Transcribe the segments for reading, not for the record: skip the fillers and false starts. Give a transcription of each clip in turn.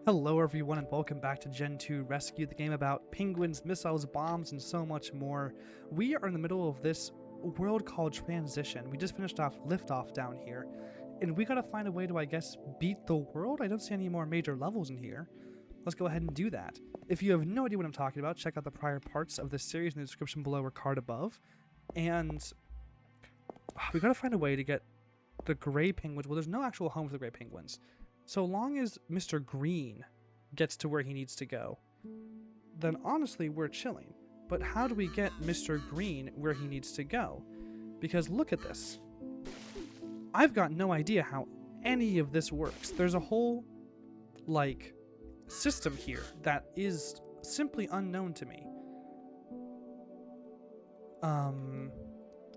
Hello everyone and welcome back to Gentoo Rescue, the game about penguins, missiles, bombs, and so much more. We are in the middle of this world called Transition. We just finished off Liftoff down here, and we gotta find a way to, I guess, beat the world? I don't see any more major levels in here. Let's go ahead and do that. If you have no idea what I'm talking about, check out the prior parts of this series in the description below or card above. And we gotta find a way to get the gray penguins. Well, there's no actual home for the gray penguins. So long as Mr. Green gets to where he needs to go, then honestly, we're chilling. But how do we get Mr. Green where he needs to go? Because look at this. I've got no idea how any of this works. There's a whole, system here that is simply unknown to me.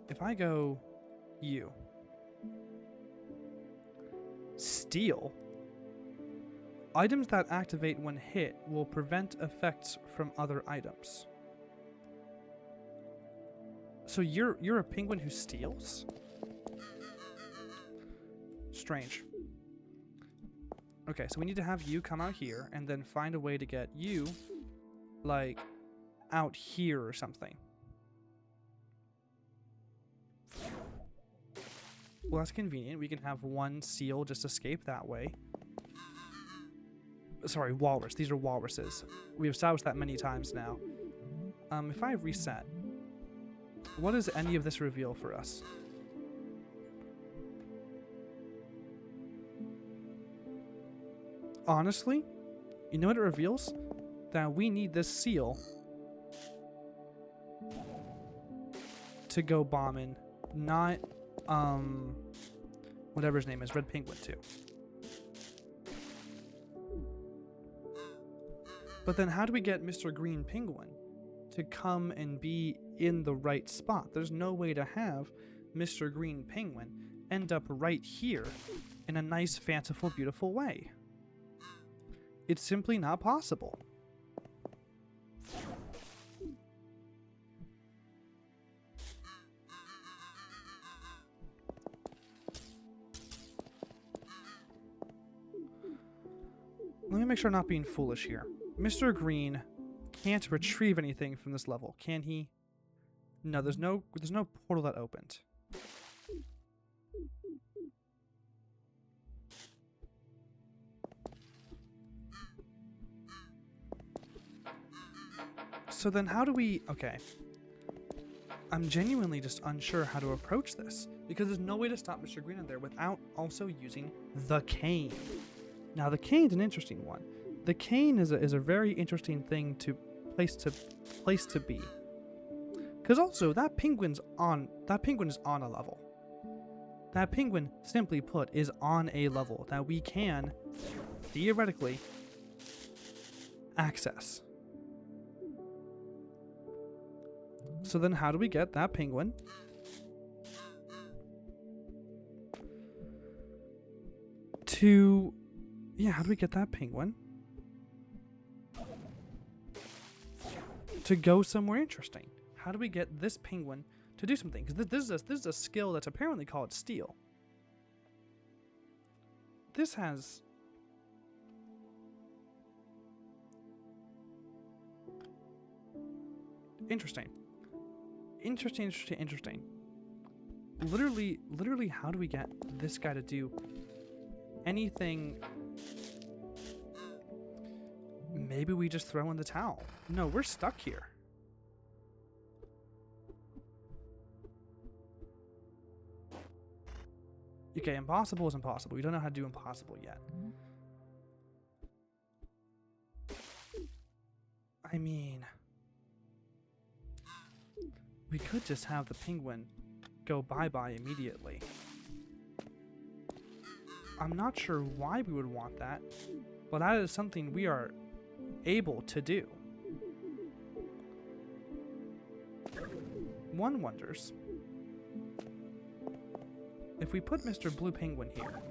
If I go you. Steal. Items that activate when hit will prevent effects from other items. So you're a penguin who steals? Strange. Okay, so we need to have you come out here and then find a way to get you, out here or something. Well, that's convenient. We can have one seal just escape that way. Sorry, walrus. These are walruses. We've established that many times now. If I reset, what does any of this reveal for us? Honestly, you know what it reveals? That we need this seal to go bombing, not, whatever his name is, Red Penguin too. But then how do we get Mr. Green Penguin to come and be in the right spot? There's no way to have Mr. Green Penguin end up right here in a nice, fanciful, beautiful way. It's simply not possible. Let me make sure I'm not being foolish here. Mr. Green can't retrieve anything from this level, can he? No, there's no portal that opened. So then how do we... Okay. I'm genuinely just unsure how to approach this, because there's no way to stop Mr. Green in there without also using the cane. Now, the cane's an interesting one. The cane is a very interesting thing to place to be. Because also that penguin is on a level. That penguin, simply put, is on a level that we can theoretically access. So then how do we get that penguin to... Yeah, how do we get that penguin to go somewhere interesting? How do we get this penguin to do something? Because this is a skill that's apparently called steal. This has... Interesting. Interesting. Literally, how do we get this guy to do anything? Maybe we just throw in the towel. No, we're stuck here. Okay, impossible is impossible. We don't know how to do impossible yet. I mean... We could just have the penguin go bye-bye immediately. I'm not sure why we would want that, but that is something we are able to do. One wonders if we put Mr. Blue Penguin here.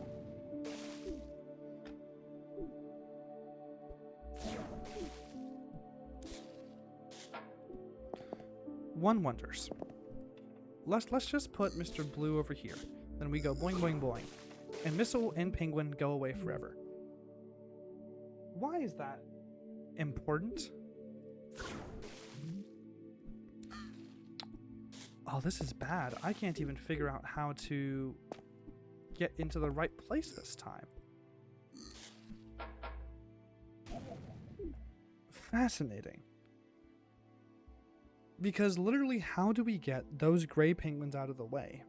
One wonders. Let's just put Mr. Blue over here. Then we go boing boing boing. And Missile and Penguin go away forever. Why is that important? Oh, this is bad. I can't even figure out how to get into the right place this time. Fascinating. Because literally, how do we get those gray penguins out of the way?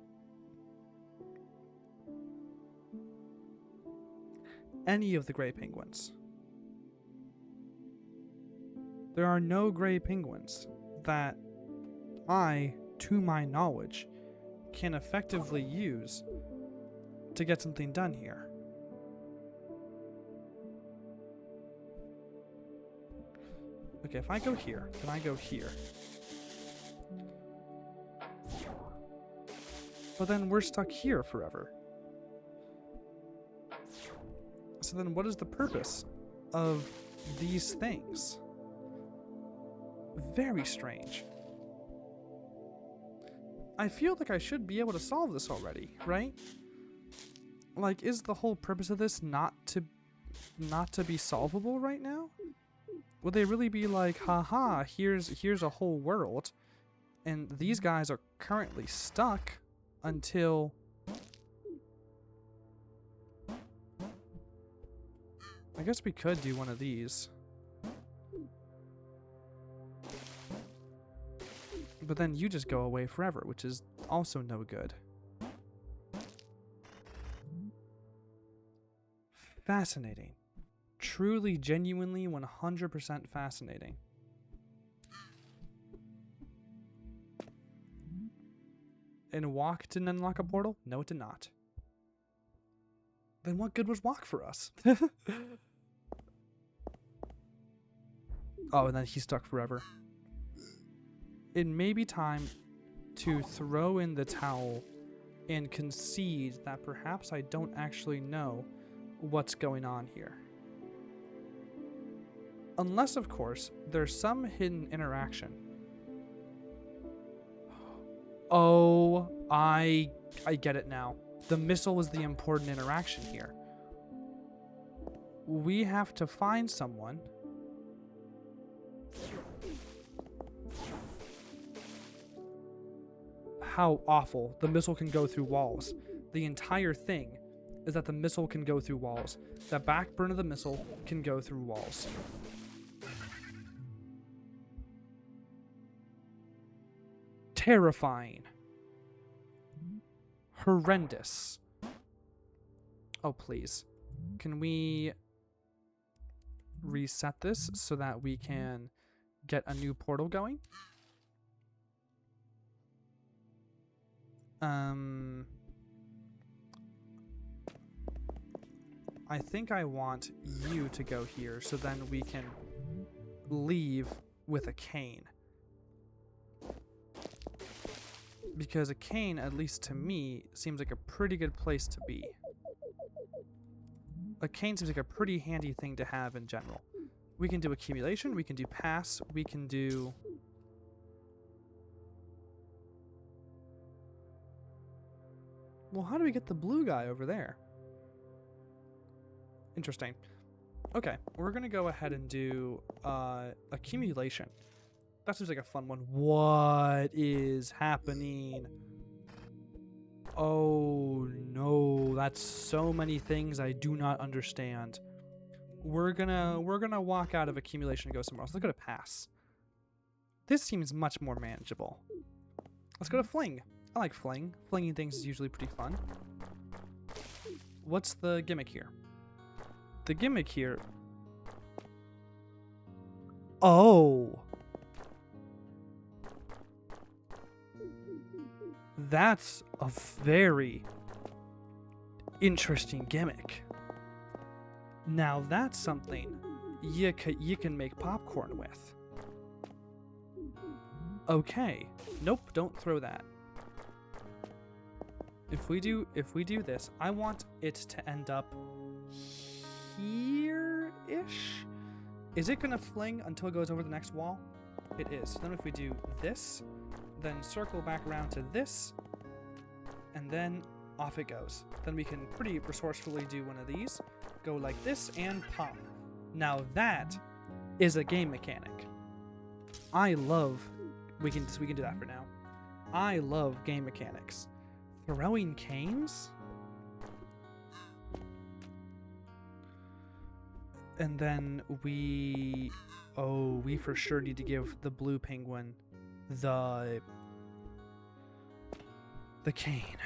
Any of the gray penguins. There are no gray penguins that I, to my knowledge, can effectively use to get something done here. Okay, if I go here, then I go here. But then we're stuck here forever. So then what is the purpose of these things? Very strange. I feel like I should be able to solve this already, right? Like, is the whole purpose of this not to be solvable right now? Would they really be like, haha, here's a whole world, and these guys are currently stuck until... I guess we could do one of these. But then you just go away forever, which is also no good. Fascinating. Truly, genuinely, 100% fascinating. And walk didn't unlock a portal? No, it did not. Then what good was walk for us? Oh, and then he's stuck forever. It may be time to throw in the towel and concede that perhaps I don't actually know what's going on here. Unless, of course, there's some hidden interaction. Oh, I get it now. The missile is the important interaction here. We have to find someone how awful. The missile can go through walls. The entire thing is that the missile can go through walls. The backburner of the missile can go through walls. Terrifying. Horrendous. Oh, please. Can we reset this so that we can get a new portal going? I think I want you to go here so then we can leave with a cane. Because a cane, at least to me, seems like a pretty good place to be. A cane seems like a pretty handy thing to have in general. We can do accumulation, we can do pass, we can do... Well, how do we get the blue guy over there? Interesting. Okay, we're going to go ahead and do accumulation. That seems like a fun one. What is happening? Oh no, that's so many things I do not understand. We're gonna walk out of accumulation and go somewhere else. Let's go to pass. This seems much more manageable. Let's go to fling. I like fling. Flinging things is usually pretty fun. What's the gimmick here? The gimmick here... Oh! That's a very interesting gimmick. Now that's something you can make popcorn with. Okay. Nope, don't throw that. If we do this, I want it to end up here-ish. Is it gonna fling until it goes over the next wall? It is. Then if we do this, then circle back around to this, and then off it goes. Then we can pretty resourcefully do one of these, go like this, and pop. Now that is a game mechanic. I love, we can do that for now. I love game mechanics. Throwing canes? And then we for sure need to give the blue penguin the cane.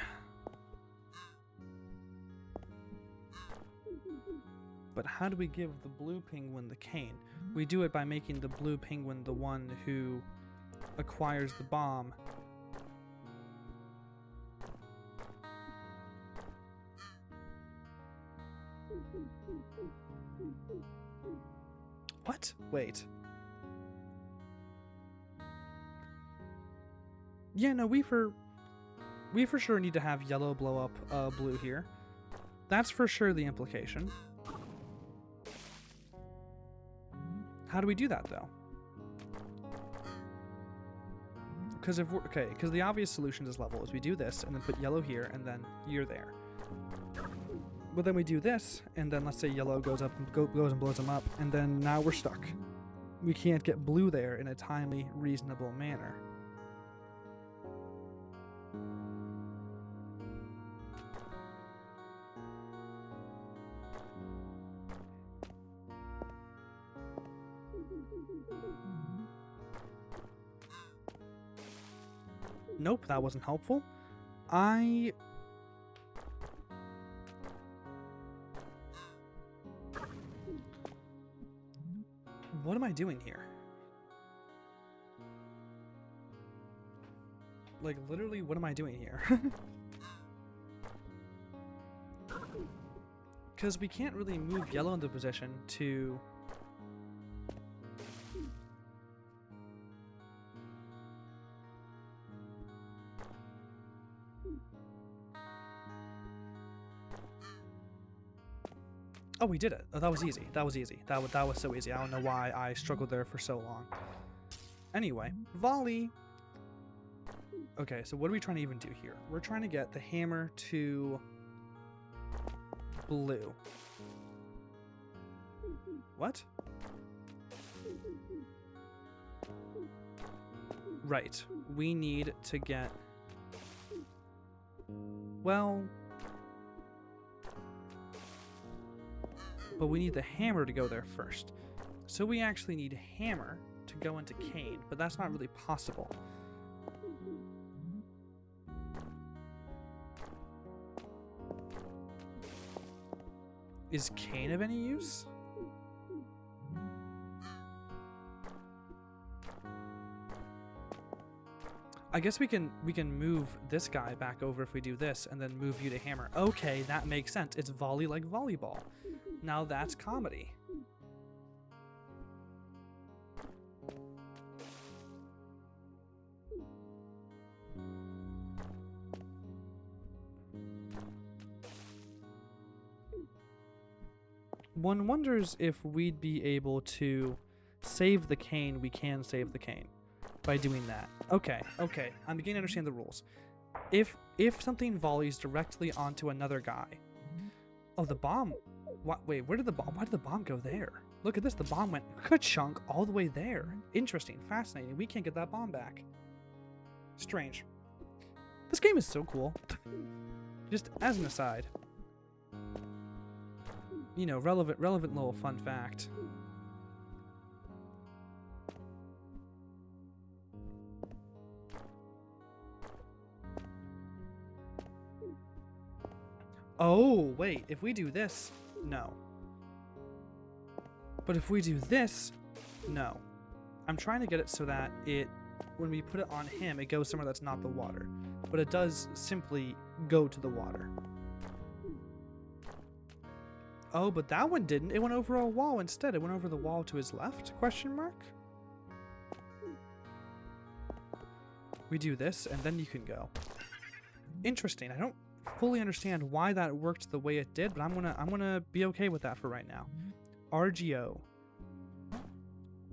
But how do we give the blue penguin the cane? We do it by making the blue penguin the one who acquires the bomb. What? Wait. Yeah, no, we for sure need to have yellow blow up blue here. That's for sure the implication. How do we do that though? Because because the obvious solution to this level is we do this and then put yellow here and then you're there. But then we do this and then let's say yellow goes up and goes and blows them up, and then now we're stuck. We can't get blue there in a timely, reasonable manner. Nope, that wasn't helpful. What am I doing here? Like, literally, what am I doing here? Because we can't really move yellow into position to... Oh, we did it. Oh, that was easy. That was easy. That was so easy. I don't know why I struggled there for so long. Anyway, volley. Okay, so what are we trying to even do here? We're trying to get the hammer to blue. What? Right. We need to get... Well... But we need the hammer to go there first. So we actually need hammer to go into cane, but that's not really possible. Is cane of any use? I guess we can move this guy back over if we do this, and then move you to hammer. Okay, that makes sense. It's volley like volleyball. Now that's comedy. One wonders if we'd be able to save the cane. We can save the cane by doing that. Okay, I'm beginning to understand the rules. If something volleys directly onto another guy... Oh, the bomb... What, wait, why did the bomb go there? Look at this, the bomb went ka-chunk all the way there. Interesting, fascinating. We can't get that bomb back. Strange. This game is so cool. Just as an aside. You know, relevant little fun fact. Oh, wait, if we do this... No. But if we do this, no. I'm trying to get it so that when we put it on him, it goes somewhere that's not the water. But it does simply go to the water. Oh, but that one didn't. It went over a wall instead. It went over the wall to his left? Question mark? We do this, and then you can go. Interesting. I don't fully understand why that worked the way it did, but I'm gonna be okay with that for right now. RGO.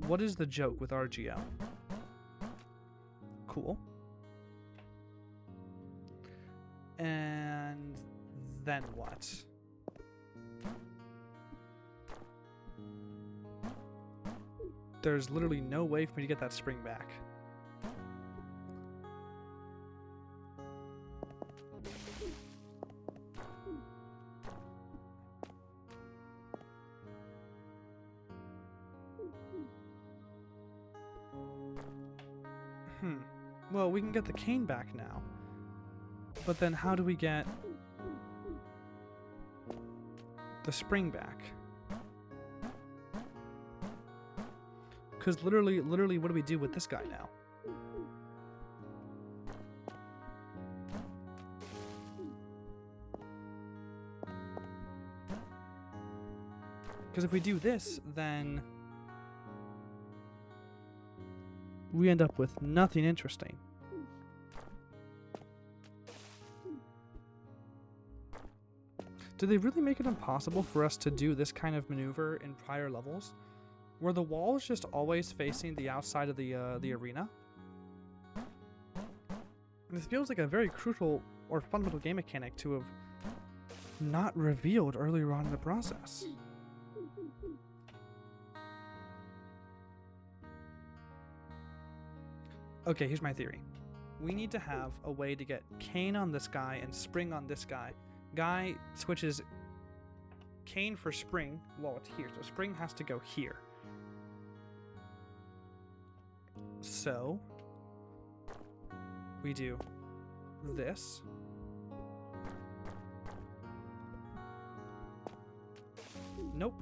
What is the joke with RGO? Cool. And then what? there's literally no way for me to get that spring back. Well, we can get the cane back now. But then how do we get the spring back? Because literally, what do we do with this guy now? Because if we do this, then we end up with nothing interesting. Did they really make it impossible for us to do this kind of maneuver in prior levels? Were the walls just always facing the outside of the arena? This feels like a very crucial or fundamental game mechanic to have not revealed earlier on in the process. Okay, here's my theory. We need to have a way to get cane on this guy and spring on this guy. Guy switches cane for spring while it's here, so spring has to go here. So we do this. Nope.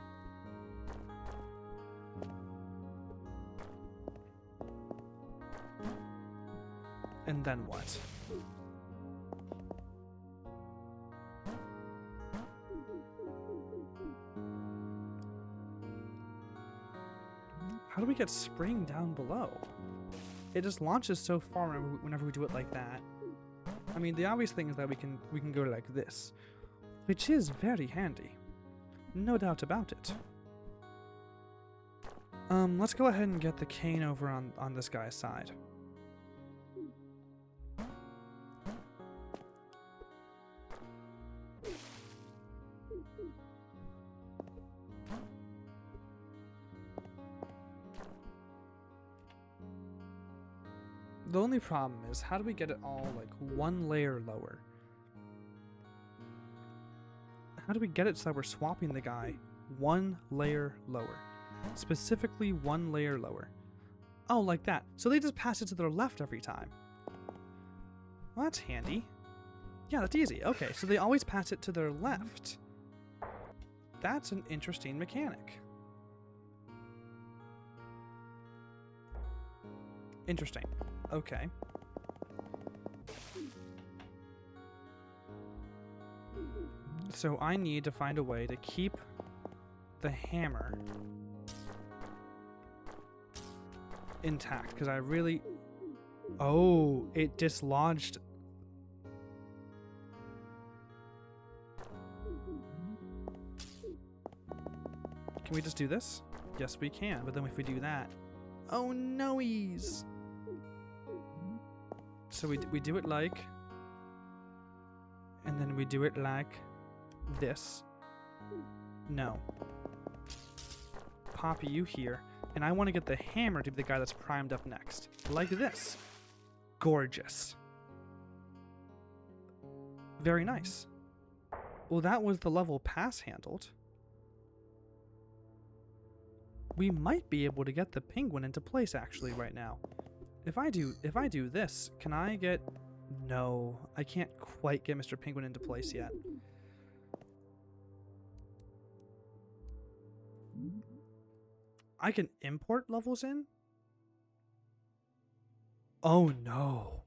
And then what? How do we get spring down below? It just launches so far whenever we do it like that. I mean, the obvious thing is that we can go like this, which is very handy. No doubt about it. Let's go ahead and get the cane over on this guy's side. The only problem is, how do we get it all like one layer lower? How do we get it so that we're swapping the guy one layer lower? Specifically one layer lower. Oh, like that. So they just pass it to their left every time. Well, that's handy. Yeah, that's easy. Okay, so they always pass it to their left. That's an interesting mechanic. Interesting. Okay. So I need to find a way to keep the hammer intact, because I really... Oh, it dislodged... Can we just do this? Yes, we can, but then if we do that... Oh, no-ease! So we do it like... And then we do it like this. No. Pop you here. And I want to get the hammer to be the guy that's primed up next. Like this. Gorgeous. Very nice. Well, that was the level pass handled. We might be able to get the penguin into place actually right now. If I do this, can I get... No, I can't quite get Mr. Penguin into place yet. I can import levels in? Oh no.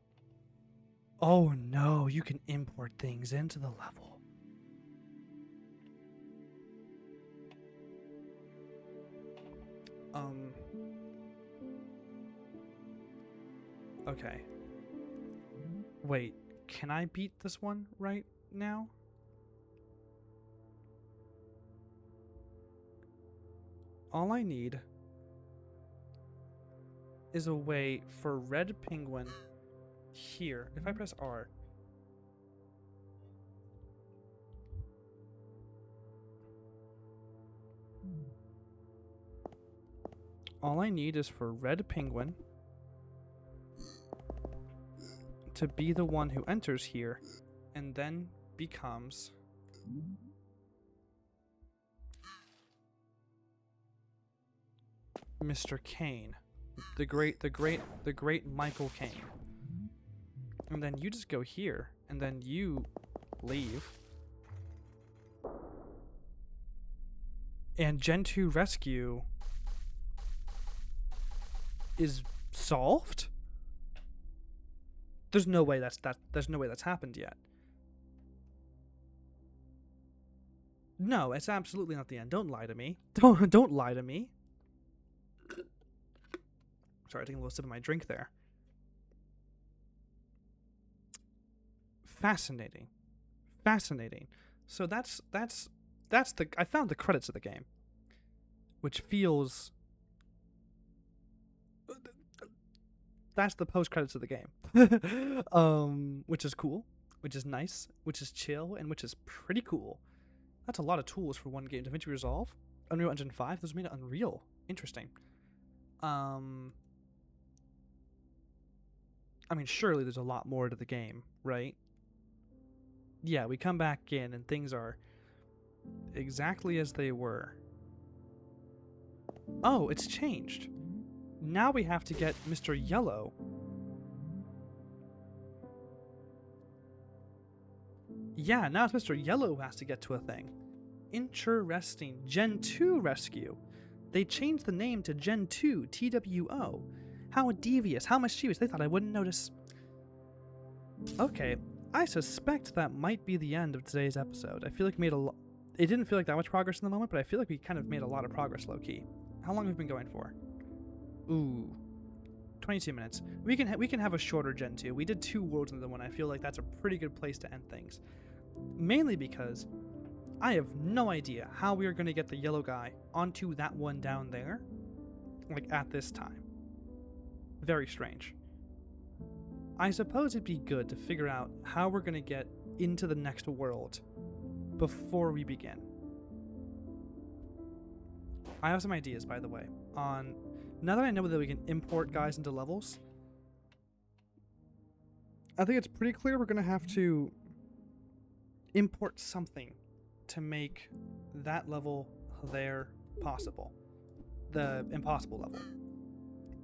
Oh no, you can import things into the level. Okay. Wait, can I beat this one right now? All I need is a way for red penguin here. If I press R. All I need is for Red Penguin to be the one who enters here and then becomes Mr. Kane. The great Michael Kane. And then you just go here, and then you leave. And Gentoo Rescue is solved? There's no way that's happened yet. No, it's absolutely not the end. Don't lie to me. Don't lie to me. Sorry, taking a little sip of my drink there. Fascinating. Fascinating. So that's the I found the credits of the game, which feels that's the post credits of the game. Which is cool, which is nice, which is chill, and which is pretty cool. That's a lot of tools for one game. DaVinci Resolve, Unreal Engine 5, those made it Unreal. Interesting. I mean, surely there's a lot more to the game, right? Yeah, we come back in and things are exactly as they were. Oh, it's changed. Now we have to get Mr. Yellow. Yeah, now it's Mr. Yellow who has to get to a thing. Interesting. Gentoo Rescue. They changed the name to Gentoo, TWO. How devious, how mischievous. They thought I wouldn't notice. Okay, I suspect that might be the end of today's episode. I feel like we made a lot. It didn't feel like that much progress in the moment, but I feel like we kind of made a lot of progress low-key. How long have we been going for? Ooh, 22 minutes. We can have a shorter Gentoo. We did 2 worlds in the one. I feel like that's a pretty good place to end things. Mainly because I have no idea how we are going to get the yellow guy onto that one down there, like at this time. Very strange. I suppose it'd be good to figure out how we're going to get into the next world before we begin. I have some ideas, by the way, on now that I know that we can import guys into levels. I think it's pretty clear we're going to have to import something to make that level there possible. The impossible level.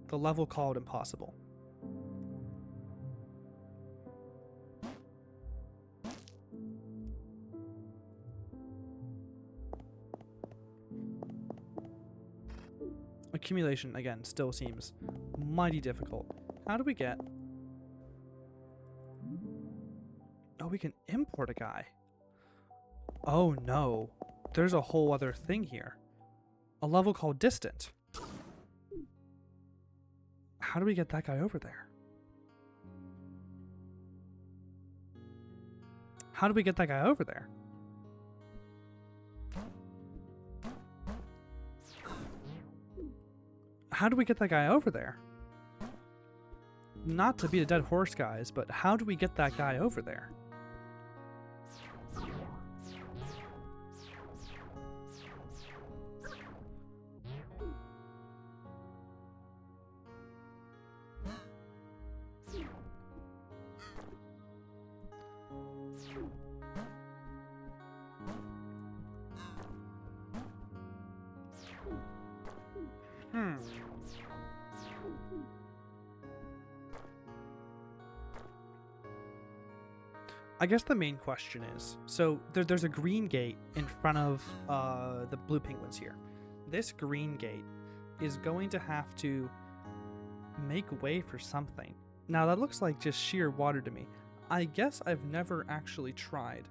The level called impossible. Accumulation, again, still seems mighty difficult. How do we get... Oh, we can import a guy. Oh no. There's a whole other thing here. A level called distant. How do we get that guy over there? How do we get that guy over there? How do we get that guy over there? Not to beat a dead horse, guys, but how do we get that guy over there? I guess the main question is, so there's a green gate in front of the blue penguins here. This green gate is going to have to make way for something. Now that looks like just sheer water to me. I guess I've never actually tried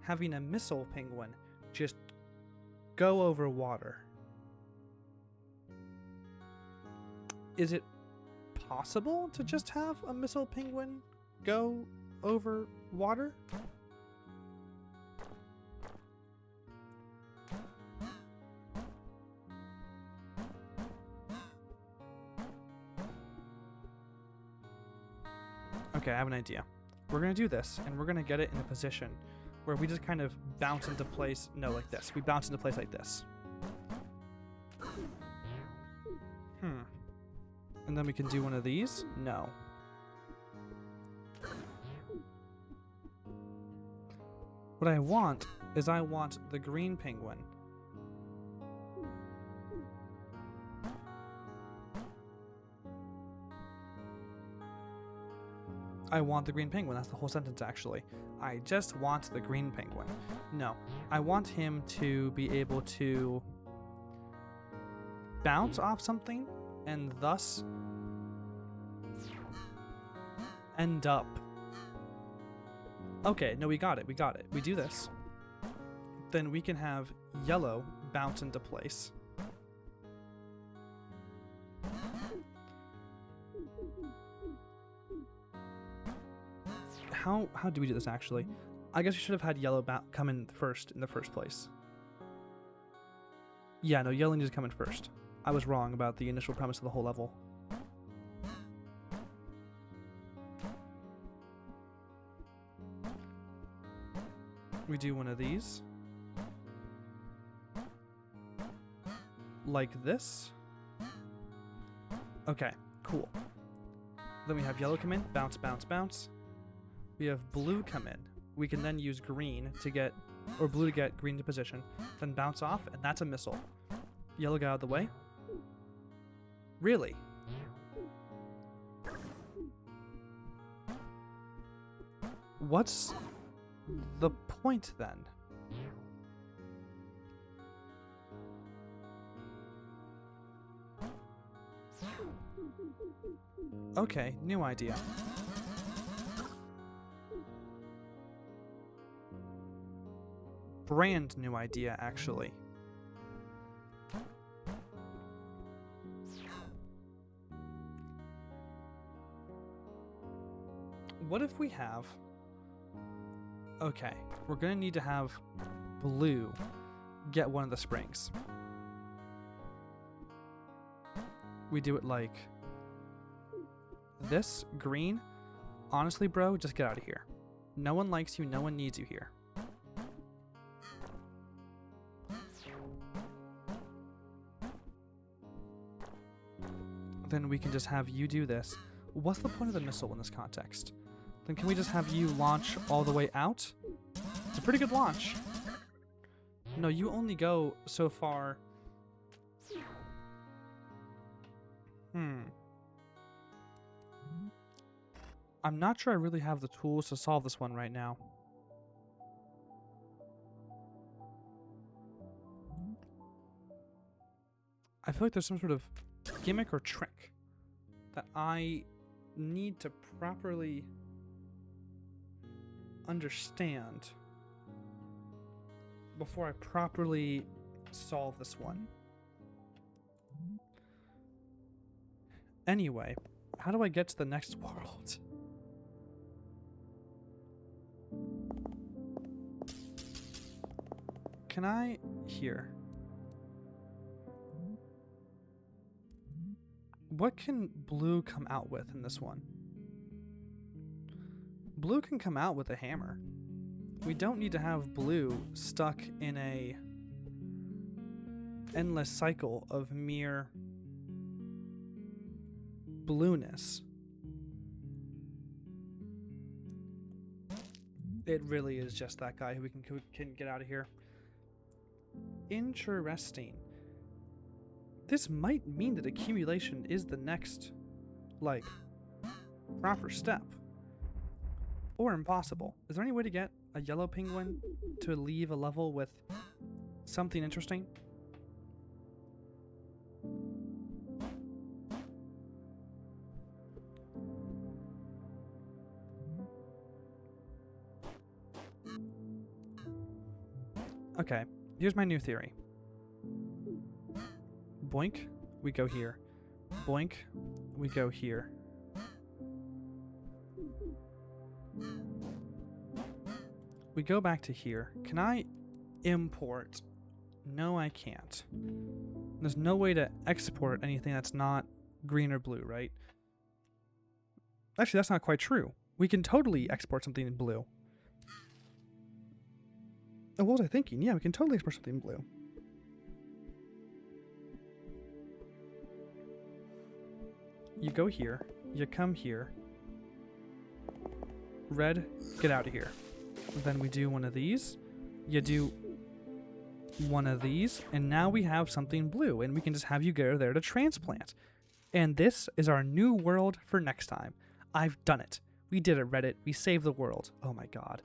having a missile penguin just go over water. Is it possible to just have a missile penguin go over water? Okay, I have an idea. We're gonna do this, and we're gonna get it in a position where we just kind of bounce into place. No, like this. We bounce into place like this. And then we can do one of these? No. What I want is I want the green penguin. I want the green penguin. That's the whole sentence, actually. I just want the green penguin. No. I want him to be able to bounce off something and thus end up... Okay, no, we got it. We got it. We do this. Then we can have yellow bounce into place. How do we do this, actually? I guess we should have had yellow come in first in the first place. Yeah, no, yellow needs to come in first. I was wrong about the initial premise of the whole level. We do one of these. Like this. Okay, cool. Then we have yellow come in, bounce, bounce, bounce. We have blue come in. We can then use green to get, or blue to get green to position, then bounce off, and that's a missile. Yellow got out of the way. Really? What's the point then? Okay, new idea. Brand new idea, actually. What if we have... Okay, we're gonna need to have blue get one of the springs. We do it like this, green. Honestly, bro, just get out of here. No one likes you, no one needs you here. Then we can just have you do this. What's the point of the missile in this context? Then can we just have you launch all the way out? It's a pretty good launch. No, you only go so far. I'm not sure I really have the tools to solve this one right now. I feel like there's some sort of gimmick or trick that I need to properly understand before I properly solve this one. Anyway, how do I get to the next world? Can I... Here. What can blue come out with in this one? Blue can come out with a hammer. We don't need to have blue stuck in a endless cycle of mere blueness. It really is just that guy who we can get out of here. Interesting. This might mean that accumulation is the next, like, proper step. Or impossible. Is there any way to get a yellow penguin to leave a level with something interesting? Okay, here's my new theory. Boink, we go here. Boink, we go here. We go back to here. Can I import? No, I can't. There's no way to export anything that's not green or blue, right? Actually, that's not quite true. We can totally export something in blue. Oh, what was I thinking? Yeah, we can totally export something in blue. you go here, you come here, red, get out of here. Then we do one of these, you do one of these, and now we have something blue, and we can just have you go there to transplant. And this is our new world for next time. I've done it. We did it, Reddit. We saved the world. Oh my god.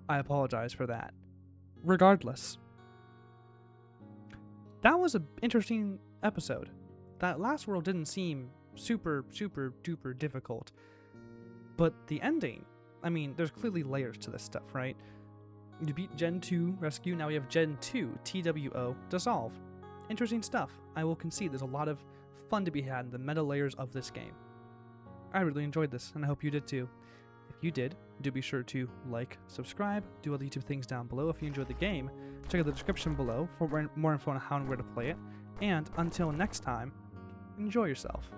I apologize for that. Regardless, that was an interesting episode. That last world didn't seem super duper difficult, but the ending, I mean, there's clearly layers to this stuff, right? You beat Gentoo Rescue, now we have Gen 2 TWO Dissolve. Interesting stuff. I will concede there's a lot of fun to be had in the meta layers of this game. I really enjoyed this, and I hope you did too. If you did, do be sure to like, subscribe, do all the YouTube things down below. If you enjoyed the game, check out the description below for more info on how and where to play it. And until next time, enjoy yourself.